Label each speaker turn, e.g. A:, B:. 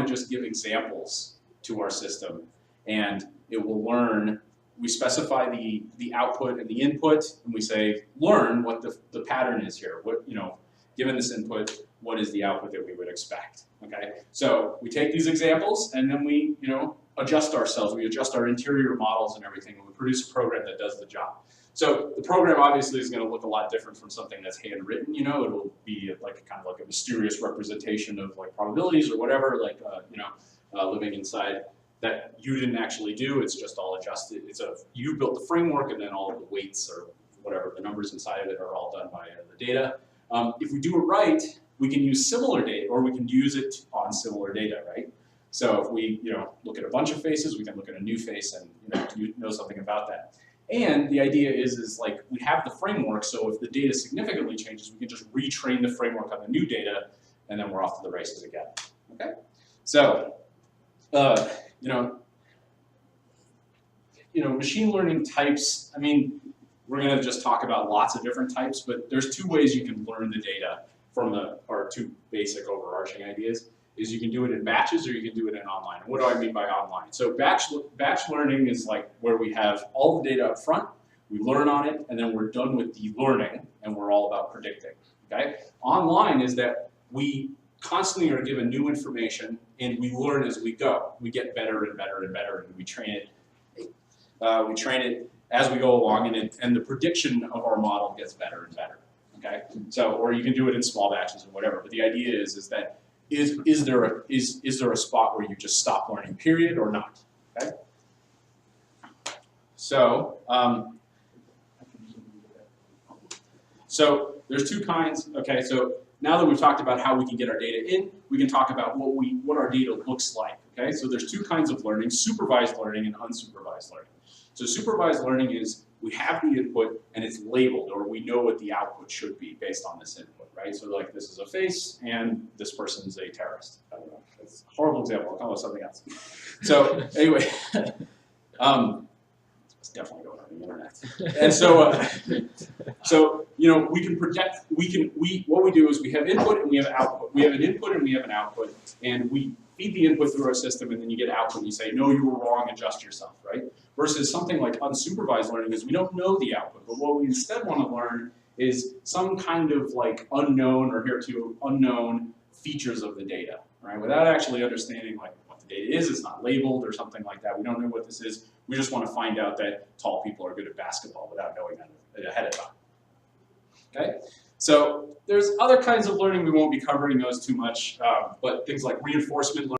A: want to just give examples to our system, and it will learn. We specify the output and the input, and we say, learn what the pattern is here. What, given this input, what is the output that we would expect? Okay, so we take these examples, and then we, adjust ourselves. We adjust our interior models and everything, and we produce a program that does the job. So the program obviously is going to look a lot different from something that's handwritten. It'll be like kind of like a mysterious representation of like probabilities or whatever, like living inside that you didn't actually do. It's just all adjusted. You built the framework, and then all of the weights or whatever the numbers inside of it are all done by the data. If we do it right, we can use similar data, or we can use it on similar data, right? So if we look at a bunch of faces, we can look at a new face and you know something about that. And the idea is like we have the framework, so if the data significantly changes, we can just retrain the framework on the new data, and then we're off to the races again. Okay, so machine learning types. I mean, we're going to just talk about lots of different types, but there's two ways you can learn the data from or two basic overarching ideas. Is you can do it in batches or you can do it in online. And what do I mean by online? So batch learning is like where we have all the data up front, we learn on it, and then we're done with the learning, and we're all about predicting. Okay? Online is that we constantly are given new information, and we learn as we go. We get better and better and better, and we train it. As we go along, and the prediction of our model gets better and better. Okay? So, or you can do it in small batches or whatever. But the idea is that is there a spot where you just stop learning, period, or not? Okay. So there's two kinds. Okay. So now that we've talked about how we can get our data in, we can talk about what our data looks like. Okay. So there's two kinds of learning: supervised learning and unsupervised learning. So supervised learning is we have the input and it's labeled, or we know what the output should be based on this input, right? So like this is a face and this person is a terrorist. I don't know, it's a horrible example, I'll come up with something else. So anyway, it's definitely going on the internet. And so, we can project, what we do is we have input and we have output. We have an input and we have an output, and we feed the input through our system, and then you get output and you say, no, you were wrong, adjust yourself, right? Versus something like unsupervised learning is we don't know the output, but what we instead want to learn is some kind of like unknown or hereto unknown features of the data, right? Without actually understanding like what the data is, it's not labeled or something like that. We don't know what this is. We just want to find out that tall people are good at basketball without knowing that ahead of time. Okay? So there's other kinds of learning. We won't be covering those too much, but things like reinforcement learning.